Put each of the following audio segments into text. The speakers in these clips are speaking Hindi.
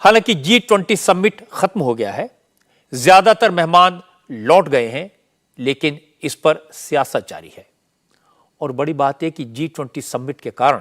हालांकि G20 समिट खत्म हो गया है, ज्यादातर मेहमान लौट गए हैं, लेकिन इस पर सियासत जारी है। और बड़ी बात है कि G20 समिट के कारण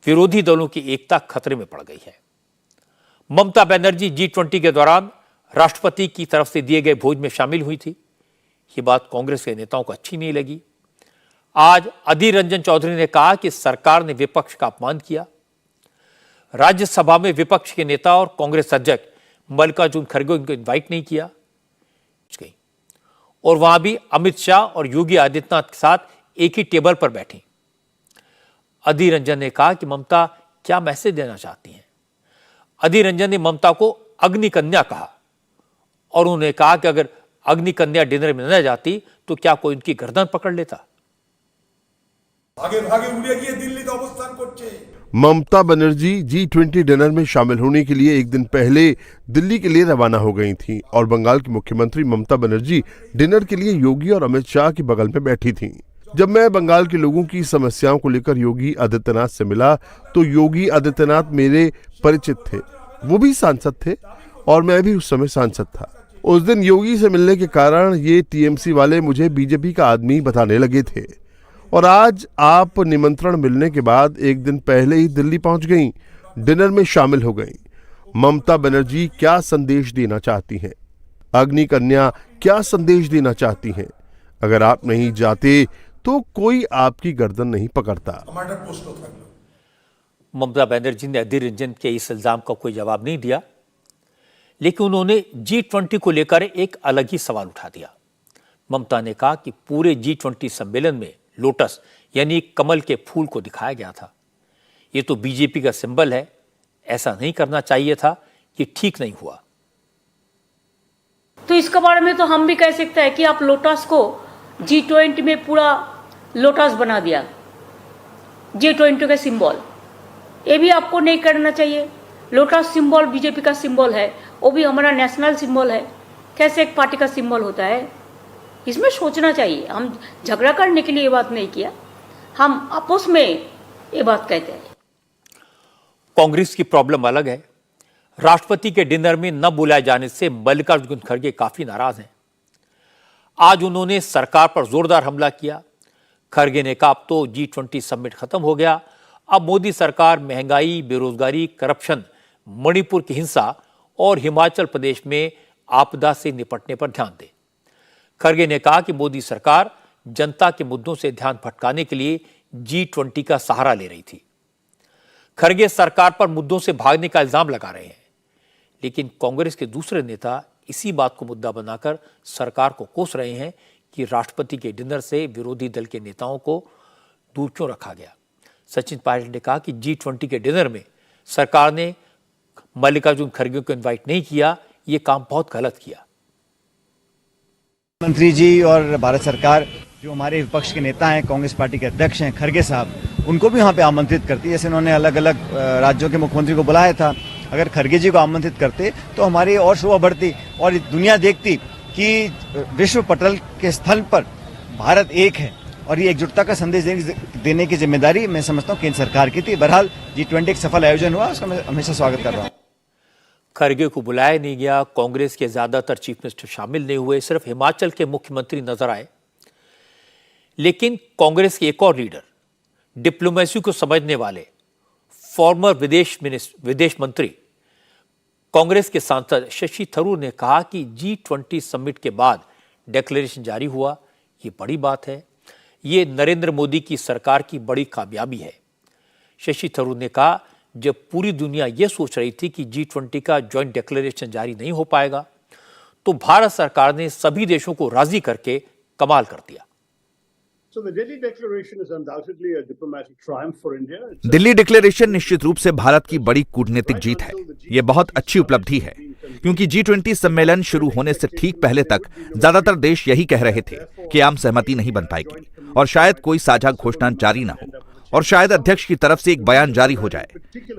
विरोधी दलों की एकता खतरे में पड़ गई है। ममता बनर्जी G20 के दौरान राष्ट्रपति की तरफ से दिए गए भोज में शामिल हुई थी। ये बात कांग्रेस के नेताओं को अच्छी नहीं लगी। आज अधीर रंजन चौधरी ने कहा कि सरकार ने विपक्ष का अपमान किया। राज्यसभा में विपक्ष के नेता और कांग्रेस अध्यक्ष मल्लिकार्जुन खड़गे को इनवाइट नहीं किया और वहां भी अमित शाह और योगी आदित्यनाथ के साथ एक ही टेबल पर बैठी। अधीर रंजन ने कहा कि ममता क्या मैसेज देना चाहती हैं। अधीर रंजन ने ममता को अग्नि कन्या कहा और उन्होंने कहा कि अगर अग्नि कन्या डिनर में न जाती तो क्या कोई उनकी गर्दन पकड़ लेता। भागे भागे उड़े गए दिल्ली का अवस्थान करछे। ममता बनर्जी G20 डिनर में शामिल होने के लिए एक दिन पहले दिल्ली के लिए रवाना हो गई थीं और बंगाल की मुख्यमंत्री ममता बनर्जी डिनर के लिए योगी और अमित शाह के बगल में बैठी थीं। जब मैं बंगाल के लोगों की समस्याओं को लेकर योगी आदित्यनाथ से मिला तो योगी आदित्यनाथ मेरे परिचित थे, वो भी सांसद थे और मैं भी उस समय सांसद था। उस दिन योगी से मिलने के कारण ये टीएमसी वाले मुझे बीजेपी का आदमी बताने लगे थे और आज आप निमंत्रण मिलने के बाद एक दिन पहले ही दिल्ली पहुंच गईं, डिनर में शामिल हो गईं। ममता बनर्जी क्या संदेश देना चाहती हैं? अग्नि कन्या क्या संदेश देना चाहती हैं? अगर आप नहीं जाते तो कोई आपकी गर्दन नहीं पकड़ता। ममता बनर्जी ने अधीर रंजन के इस इल्जाम का कोई जवाब नहीं दिया, लेकिन उन्होंने G20 को लेकर एक अलग ही सवाल उठा दिया। ममता ने कहा कि पूरे G20 सम्मेलन में लोटस यानी कमल के फूल को दिखाया गया था। ये तो बीजेपी का सिंबल है, ऐसा नहीं करना चाहिए था, ये ठीक नहीं हुआ। तो इसके बारे में तो हम भी कह सकते हैं कि आप लोटस को G20 में पूरा लोटस बना दिया, G20 का सिंबल। ये भी आपको नहीं करना चाहिए। लोटस सिंबल बीजेपी का सिंबल है, वो भी हमारा नेशनल सिंबल है। कैसे एक पार्टी का सिंबल होता है, इसमें सोचना चाहिए। हम झगड़ा करने के लिए ये बात नहीं किया, हम आपस में ये बात कहते हैं। कांग्रेस की प्रॉब्लम अलग है। राष्ट्रपति के डिनर में न बुलाए जाने से मल्लिकार्जुन खड़गे काफी नाराज हैं। आज उन्होंने सरकार पर जोरदार हमला किया। खड़गे ने कहा अब तो G20 समिट खत्म हो गया, अब मोदी सरकार महंगाई, बेरोजगारी, करप्शन, मणिपुर की हिंसा और हिमाचल प्रदेश में आपदा से निपटने पर ध्यान दे। खड़गे ने कहा कि मोदी सरकार जनता के मुद्दों से ध्यान भटकाने के लिए G20 का सहारा ले रही थी। खड़गे सरकार पर मुद्दों से भागने का इल्जाम लगा रहे हैं, लेकिन कांग्रेस के दूसरे नेता इसी बात को मुद्दा बनाकर सरकार को कोस रहे हैं कि राष्ट्रपति के डिनर से विरोधी दल के नेताओं को दूर क्यों रखा गया। सचिन पायलट ने कहा कि G20 के डिनर में सरकार ने मल्लिकार्जुन खड़गे को इनवाइट नहीं किया, ये काम बहुत गलत किया। मंत्री जी और भारत सरकार जो हमारे विपक्ष के नेता हैं, कांग्रेस पार्टी के अध्यक्ष हैं खड़गे साहब, उनको भी वहाँ पे आमंत्रित करती है। जैसे उन्होंने अलग अलग राज्यों के मुख्यमंत्री को बुलाया था, अगर खड़गे जी को आमंत्रित करते तो हमारी और शोभा बढ़ती और दुनिया देखती कि विश्व पटल के स्थल पर भारत एक है। और ये एकजुटता का संदेश देने की जिम्मेदारी मैं समझता हूँ केंद्र सरकार की थी। बहरहाल G20 एक सफल आयोजन हुआ, उसका मैं हमेशा स्वागत कर रहा हूँ। खड़गे को बुलाया नहीं गया, कांग्रेस के ज्यादातर चीफ मिनिस्टर शामिल नहीं हुए, सिर्फ हिमाचल के मुख्यमंत्री नजर आए। लेकिन कांग्रेस के एक और लीडर, डिप्लोमेसी को समझने वाले फॉर्मर विदेश मंत्री, कांग्रेस के सांसद शशि थरूर ने कहा कि G20 समिट के बाद डिक्लेरेशन जारी हुआ, ये बड़ी बात है, ये नरेंद्र मोदी की सरकार की बड़ी कामयाबी है। शशि थरूर ने कहा जब पूरी दुनिया यह सोच रही थी कि G20 का ज्वाइंट डिक्लेरेशन जारी नहीं हो पाएगा, तो भारत सरकार ने सभी देशों को राजी करके कमाल कर दिया। दिल्ली डिक्लेरेशन निश्चित रूप से भारत की बड़ी कूटनीतिक जीत है। ये बहुत अच्छी उपलब्धि है, क्योंकि G20 सम्मेलन शुरू होने से ठीक पहले तक ज्यादातर देश यही कह रहे थे कि आम सहमति नहीं बन पाएगी और शायद कोई साझा घोषणा जारी न हो और शायद अध्यक्ष की तरफ से एक बयान जारी हो जाए।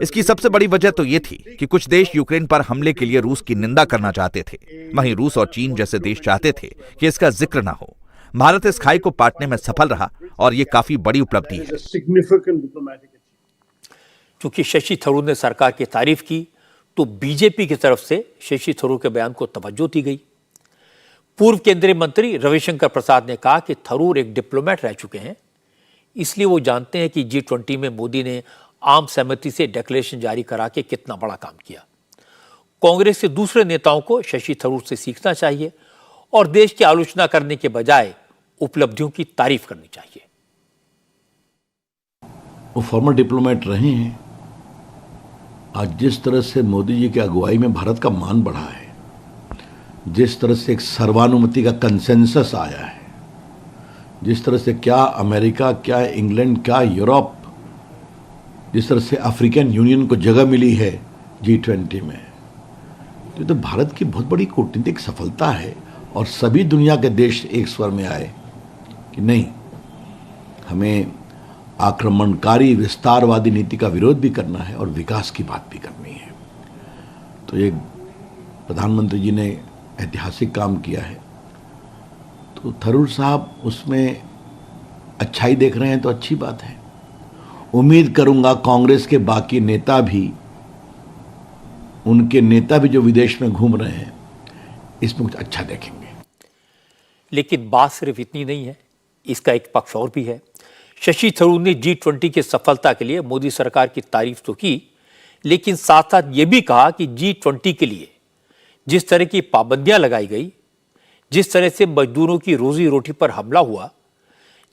इसकी सबसे बड़ी वजह तो ये थी कि कुछ देश यूक्रेन पर हमले के लिए रूस की निंदा करना चाहते थे, वहीं रूस और चीन जैसे देश चाहते थे कि इसका जिक्र न हो। भारत इस खाई को पाटने में सफल रहा और ये काफी बड़ी उपलब्धि है। क्योंकि शशि थरूर ने सरकार की तारीफ की, तो बीजेपी की तरफ से शशि थरूर के बयान को तवज्जो दी गई। पूर्व केंद्रीय मंत्री रविशंकर प्रसाद ने कहा कि थरूर एक डिप्लोमेट रह चुके हैं, इसलिए वो जानते हैं कि G20 में मोदी ने आम सहमति से डिक्लेरेशन जारी करा के कितना बड़ा काम किया। कांग्रेस के दूसरे नेताओं को शशि थरूर से सीखना चाहिए और देश की आलोचना करने के बजाय उपलब्धियों की तारीफ करनी चाहिए। वो फॉर्मर डिप्लोमेट रहे हैं। आज जिस तरह से मोदी जी की अगुवाई में भारत का मान बढ़ा है, जिस तरह से एक सर्वानुमति का कंसेंसस आया है, जिस तरह से क्या अमेरिका, क्या इंग्लैंड, क्या यूरोप, जिस तरह से अफ्रीकन यूनियन को जगह मिली है G20 में, तो भारत की बहुत बड़ी कूटनीतिक सफलता है। और सभी दुनिया के देश एक स्वर में आए कि नहीं, हमें आक्रमणकारी विस्तारवादी नीति का विरोध भी करना है और विकास की बात भी करनी है। तो ये प्रधानमंत्री जी ने ऐतिहासिक काम किया है। तो थरूर साहब उसमें अच्छाई देख रहे हैं तो अच्छी बात है। उम्मीद करूंगा कांग्रेस के बाकी नेता भी, उनके नेता भी जो विदेश में घूम रहे हैं, इसमें कुछ अच्छा देखेंगे। लेकिन बात सिर्फ इतनी नहीं है, इसका एक पक्ष और भी है। शशि थरूर ने G20 की सफलता के लिए मोदी सरकार की तारीफ तो की, लेकिन साथ साथ यह भी कहा कि G20 के लिए जिस तरह की पाबंदियां लगाई गई, जिस तरह से मजदूरों की रोजी रोटी पर हमला हुआ,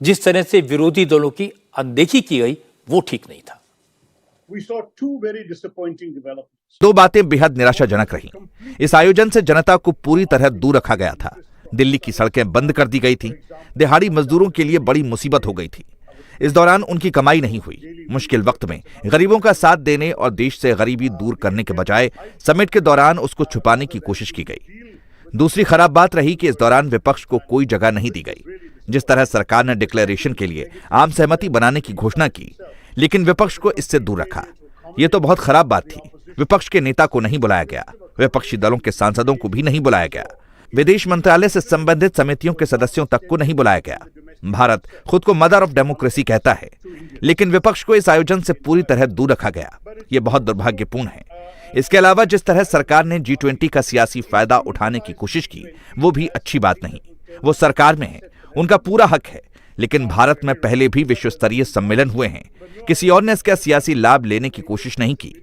जिस तरह से विरोधी दलों की अनदेखी की गई, वो ठीक नहीं था। दो बातें बेहद निराशाजनक रही। इस आयोजन से जनता को पूरी तरह दूर रखा गया था। दिल्ली की सड़कें बंद कर दी गई थी। दिहाड़ी मजदूरों के लिए बड़ी मुसीबत हो गई थी। इस दौरान उनकी कमाई नहीं हुई। मुश्किल वक्त में गरीबों का साथ देने और देश से गरीबी दूर करने के बजाय समिट के दौरान उसको छुपाने की कोशिश की गई। दूसरी खराब बात रही कि इस दौरान विपक्ष को कोई जगह नहीं दी गई। जिस तरह सरकार ने डिक्लेरेशन के लिए आम सहमति बनाने की घोषणा की, लेकिन विपक्ष को इससे दूर रखा। यह तो बहुत खराब बात थी। विपक्ष के नेता को नहीं बुलाया गया, विपक्षी दलों के सांसदों को भी नहीं बुलाया गया, विदेश मंत्रालय से संबंधित समितियों के सदस्यों तक को नहीं बुलाया गया। भारत खुद को मदर ऑफ डेमोक्रेसी कहता है, लेकिन विपक्ष को इस आयोजन से पूरी तरह दूर रखा गया। यह बहुत दुर्भाग्यपूर्ण है। इसके अलावा जिस तरह सरकार ने G20 का सियासी फायदा उठाने की कोशिश की, वो भी अच्छी बात नहीं। वो सरकार में है, उनका पूरा हक है, लेकिन भारत में पहले भी विश्व स्तरीय सम्मेलन हुए हैं। किसी और ने इसका सियासी लाभ लेने की कोशिश नहीं की,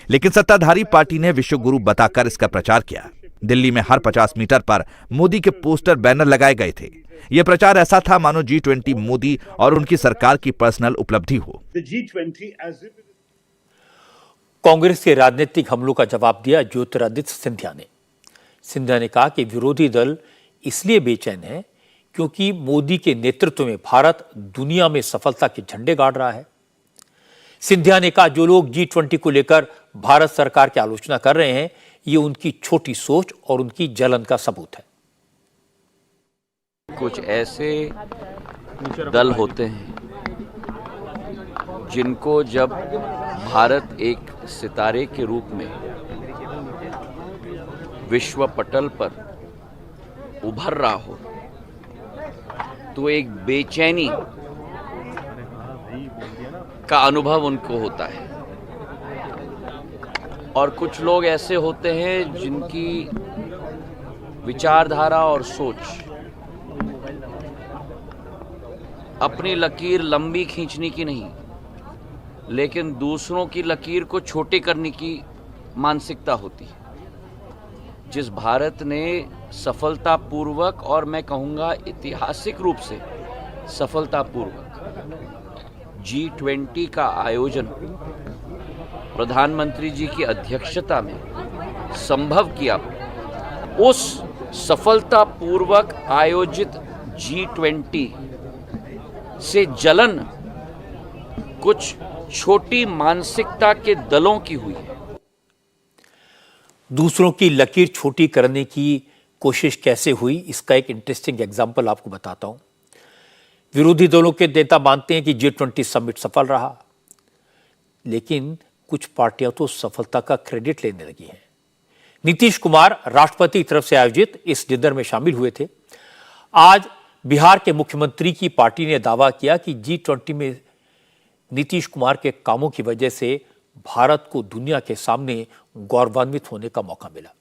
लेकिन सत्ताधारी पार्टी ने विश्व गुरु बताकर इसका प्रचार किया। दिल्ली में हर 50 मीटर पर मोदी के पोस्टर बैनर लगाए गए थे। यह प्रचार ऐसा था मानो G20 मोदी और उनकी सरकार की पर्सनल उपलब्धि हो। कांग्रेस के राजनीतिक हमलों का जवाब दिया ज्योतिरादित्य सिंधिया ने। सिंधिया ने कहा कि विरोधी दल इसलिए बेचैन है क्योंकि मोदी के नेतृत्व में भारत दुनिया में सफलता के झंडे गाड़ रहा है। सिंधिया ने कहा, जो लोग G20 को लेकर भारत सरकार की आलोचना कर रहे हैं, ये उनकी छोटी सोच और उनकी जलन का सबूत है। कुछ ऐसे दल होते हैं जिनको जब भारत एक सितारे के रूप में विश्व पटल पर उभर रहा हो, तो एक बेचैनी का अनुभव उनको होता है। और कुछ लोग ऐसे होते हैं जिनकी विचारधारा और सोच अपनी लकीर लंबी खींचने की नहीं, लेकिन दूसरों की लकीर को छोटे करने की मानसिकता होती है। जिस भारत ने सफलतापूर्वक, और मैं कहूँगा ऐतिहासिक रूप से सफलतापूर्वक G20 का आयोजन प्रधानमंत्री जी की अध्यक्षता में संभव किया, उस सफलतापूर्वक आयोजित G20 से जलन कुछ छोटी मानसिकता के दलों की हुई है। दूसरों की लकीर छोटी करने की कोशिश कैसे हुई, इसका एक इंटरेस्टिंग एग्जाम्पल आपको बताता हूं। विरोधी दलों के नेता मानते हैं कि G20 समिट सफल रहा, लेकिन कुछ पार्टियां तो सफलता का क्रेडिट लेने लगी हैं। नीतीश कुमार राष्ट्रपति की तरफ से आयोजित इस डिनर में शामिल हुए थे। आज बिहार के मुख्यमंत्री की पार्टी ने दावा किया कि G20 में नीतीश कुमार के कामों की वजह से भारत को दुनिया के सामने गौरवान्वित होने का मौका मिला।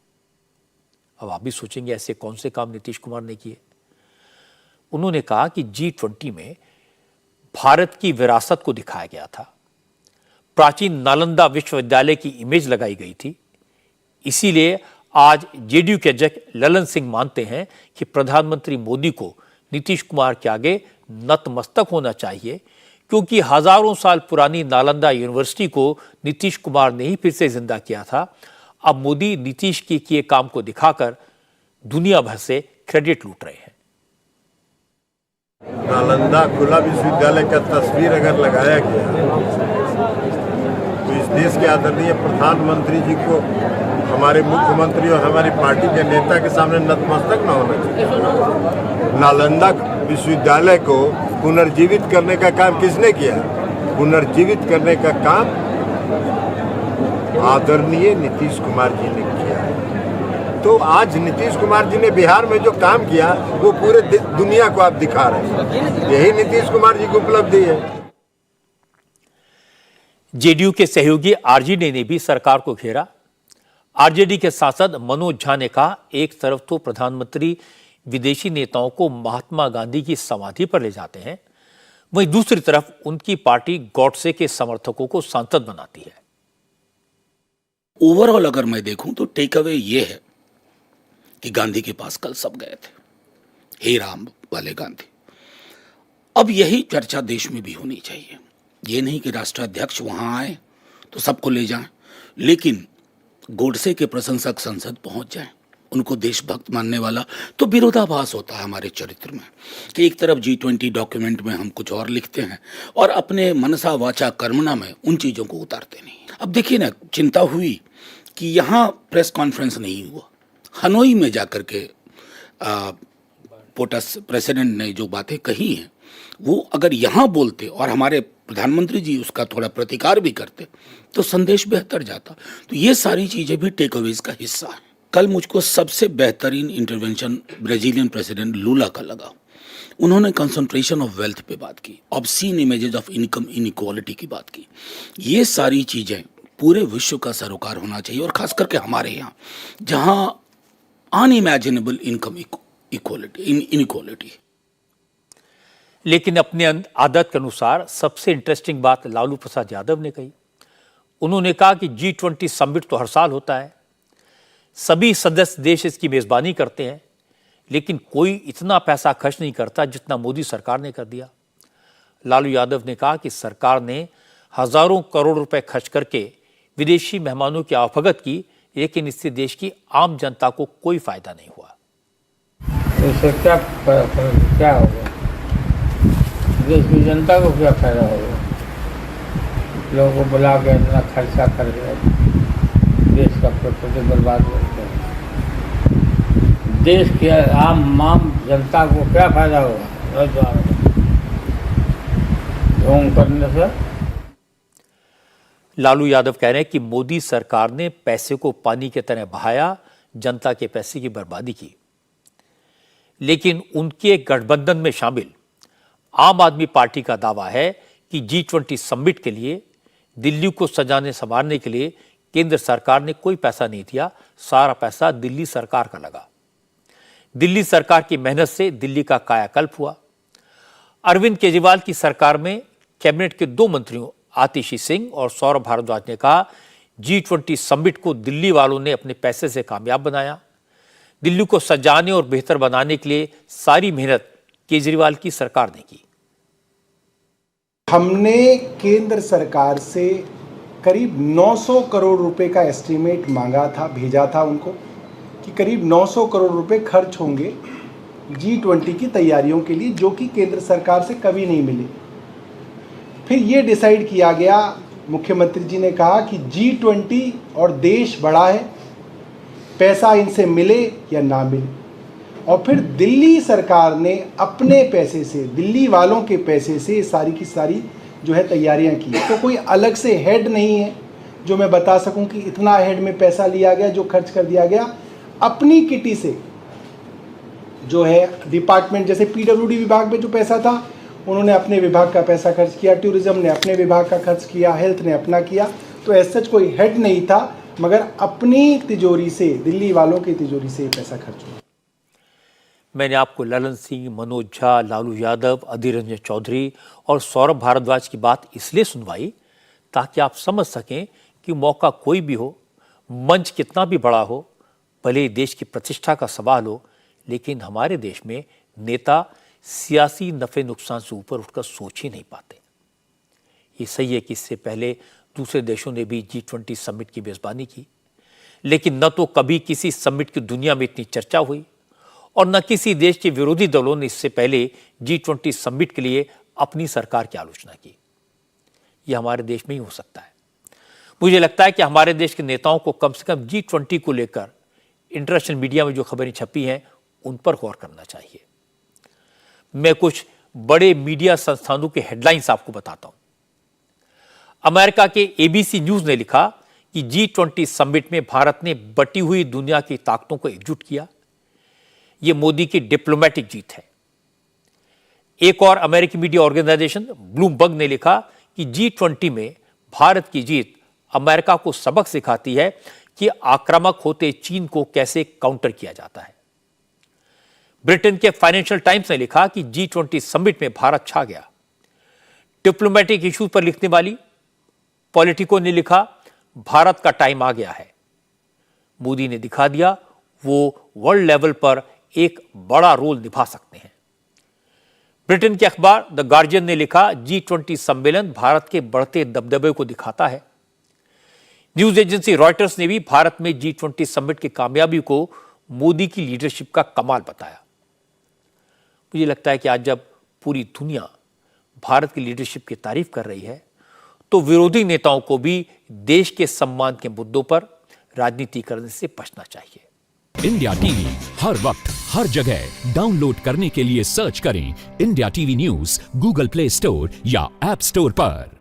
अब आप भी सोचेंगे ऐसे कौन से काम नीतीश कुमार ने किए। उन्होंने कहा कि G20 में भारत की विरासत को दिखाया गया था, प्राचीन नालंदा विश्वविद्यालय की इमेज लगाई गई थी। इसीलिए आज जेडीयू के अध्यक्ष ललन सिंह मानते हैं कि प्रधानमंत्री मोदी को नीतीश कुमार के आगे नतमस्तक होना चाहिए, क्योंकि हजारों साल पुरानी नालंदा यूनिवर्सिटी को नीतीश कुमार ने ही फिर से जिंदा किया था। अब मोदी नीतीश के किए काम को दिखाकर दुनिया भर से क्रेडिट लूट रहे हैं। नालंदा खुला विश्वविद्यालय का तस्वीर अगर लगाया गया तो इस देश के आदरणीय प्रधानमंत्री जी को हमारे मुख्यमंत्री और हमारी पार्टी के नेता के सामने नतमस्तक न होना चाहिए। नालंदा विश्वविद्यालय को पुनर्जीवित करने का काम किसने किया? पुनर्जीवित करने का काम आदरणीय नीतीश कुमार जी ने किया। तो आज नीतीश कुमार जी ने बिहार में जो काम किया वो पूरे दुनिया को आप दिखा रहे हैं। यही नीतीश कुमार जी की उपलब्धि है। जेडीयू के सहयोगी आरजेडी ने भी सरकार को घेरा। आरजेडी के सांसद मनोज झा ने कहा, एक तरफ तो प्रधानमंत्री विदेशी नेताओं को महात्मा गांधी की समाधि पर ले जाते हैं, वहीं दूसरी तरफ उनकी पार्टी गॉडसे के समर्थकों को सांसद बनाती है। ओवरऑल अगर मैं देखूं तो टेक अवे ये है कि गांधी के पास कल सब गए थे, हे राम वाले गांधी। अब यही चर्चा देश में भी होनी चाहिए। ये नहीं कि राष्ट्राध्यक्ष वहां आए तो सबको ले जाएं, लेकिन गोडसे के प्रशंसक संसद पहुंच जाएं, उनको देशभक्त मानने वाला। तो विरोधाभास होता है हमारे चरित्र में कि एक तरफ G20 डॉक्यूमेंट में हम कुछ और लिखते हैं और अपने मनसा वाचा कर्मणा में उन चीज़ों को उतारते नहीं। अब देखिए ना, चिंता हुई कि यहाँ प्रेस कॉन्फ्रेंस नहीं हुआ। हनोई में जाकर के पोटस प्रेसिडेंट ने जो बातें कही हैं वो अगर यहाँ बोलते और हमारे प्रधानमंत्री जी उसका थोड़ा प्रतिकार भी करते तो संदेश बेहतर जाता। तो ये सारी चीज़ें भी टेक अवेज का हिस्सा है। कल मुझको सबसे बेहतरीन इंटरवेंशन ब्राजीलियन प्रेसिडेंट लूला का लगा। उन्होंने कंसंट्रेशन ऑफ वेल्थ पे बात की, obscene images of income inequality की बात की। ये सारी चीज़ें पूरे विश्व का सरोकार होना चाहिए, और खास करके हमारे यहाँ जहाँ अनइमेजिनेबल इनकम इनइक्वालिटी। लेकिन अपने आदत के अनुसार सबसे इंटरेस्टिंग बात लालू प्रसाद यादव ने कही। उन्होंने कहा कि G20 समिट तो हर साल होता है, सभी सदस्य देश इसकी मेजबानी करते हैं, लेकिन कोई इतना पैसा खर्च नहीं करता जितना मोदी सरकार ने कर दिया। लालू यादव ने कहा कि सरकार ने हजारों करोड़ रुपए खर्च करके विदेशी मेहमानों की आवभगत की, लेकिन इससे देश की आम जनता को कोई फायदा नहीं हुआ। इससे क्या होगा? देश की जनता को क्या फायदा होगा? लोगों को बुला के इतना खर्चा कर दिया, देश का प्रकृति बर्बाद हो गया। देश के आम जनता को क्या फायदा होगा ढोंग करने से? लालू यादव कह रहे हैं कि मोदी सरकार ने पैसे को पानी की तरह बहाया, जनता के पैसे की बर्बादी की। लेकिन उनके गठबंधन में शामिल आम आदमी पार्टी का दावा है कि G20 समिट के लिए दिल्ली को सजाने संवारने के लिए केंद्र सरकार ने कोई पैसा नहीं दिया, सारा पैसा दिल्ली सरकार का लगा। दिल्ली सरकार की मेहनत से दिल्ली का कायाकल्प हुआ। अरविंद केजरीवाल की सरकार में कैबिनेट के 2 मंत्रियों आतिशी सिंह और सौरभ भारद्वाज ने कहा, G20 समिट को दिल्ली वालों ने अपने पैसे से कामयाब बनाया। दिल्ली को सजाने और बेहतर बनाने के लिए सारी मेहनत केजरीवाल की सरकार ने की। हमने केंद्र सरकार से करीब 900 करोड़ रुपए का एस्टीमेट मांगा था, भेजा था उनको कि करीब 900 करोड़ रुपए खर्च होंगे G20 की तैयारियों के लिए, जो कि केंद्र सरकार से कभी नहीं मिले। फिर ये डिसाइड किया गया, मुख्यमंत्री जी ने कहा कि G20 और देश बड़ा है, पैसा इनसे मिले या ना मिले। और फिर दिल्ली सरकार ने अपने पैसे से, दिल्ली वालों के पैसे से सारी की सारी जो है तैयारियां की। तो कोई अलग से हेड नहीं है जो मैं बता सकूं कि इतना हेड में पैसा लिया गया जो खर्च कर दिया गया। अपनी किटी से जो है डिपार्टमेंट, जैसे PWD विभाग में जो पैसा था उन्होंने अपने विभाग का पैसा खर्च किया, टूरिज्म ने अपने विभाग का खर्च किया, हेल्थ ने अपना किया। तो ऐसा कोई हेड नहीं था मगर अपनी तिजोरी से, दिल्ली वालों की तिजोरी से ये पैसा खर्च हुआ। मैंने आपको ललन सिंह, मनोज झा, लालू यादव, अधीर रंजन चौधरी और सौरभ भारद्वाज की बात इसलिए सुनवाई ताकि आप समझ सकें कि मौका कोई भी हो, मंच कितना भी बड़ा हो, भले ही देश की प्रतिष्ठा का सवाल हो, लेकिन हमारे देश में नेता सियासी नफे नुकसान से ऊपर उठकर सोच ही नहीं पाते। ये सही है कि इससे पहले दूसरे देशों ने भी G20 समिट की मेजबानी की, लेकिन न तो कभी किसी समिट की दुनिया में इतनी चर्चा हुई और न किसी देश के विरोधी दलों ने इससे पहले G20 समिट के लिए अपनी सरकार की आलोचना की। यह हमारे देश में ही हो सकता है। मुझे लगता है कि हमारे देश के नेताओं को कम से कम G20 को लेकर इंटरनेशनल मीडिया में जो खबरें छपी हैं उन पर गौर करना चाहिए। मैं कुछ बड़े मीडिया संस्थानों के हेडलाइंस आपको बताता हूं। अमेरिका के ABC न्यूज ने लिखा कि G20 समिट में भारत ने बटी हुई दुनिया की ताकतों को एकजुट किया। यह मोदी की डिप्लोमेटिक जीत है। एक और अमेरिकी मीडिया ऑर्गेनाइजेशन ब्लूमबर्ग ने लिखा कि G20 में भारत की जीत अमेरिका को सबक सिखाती है कि आक्रामक होते चीन को कैसे काउंटर किया जाता है। ब्रिटेन के फाइनेंशियल टाइम्स ने लिखा कि G20 समिट में भारत छा गया। डिप्लोमेटिक इश्यूज पर लिखने वाली पॉलिटिको ने लिखा, भारत का टाइम आ गया है। मोदी ने दिखा दिया वो वर्ल्ड लेवल पर एक बड़ा रोल निभा सकते हैं। ब्रिटेन के अखबार द गार्जियन ने लिखा, G20 सम्मेलन भारत के बढ़ते दबदबे को दिखाता है। न्यूज एजेंसी रॉयटर्स ने भी भारत में G20 समिट की कामयाबी को मोदी की लीडरशिप का कमाल बताया। मुझे लगता है कि आज जब पूरी दुनिया भारत की लीडरशिप की तारीफ कर रही है, तो विरोधी नेताओं को भी देश के सम्मान के मुद्दों पर राजनीति करने से बचना चाहिए। इंडिया टीवी हर वक्त हर जगह डाउनलोड करने के लिए सर्च करें India TV news Google play store या ऐप स्टोर पर।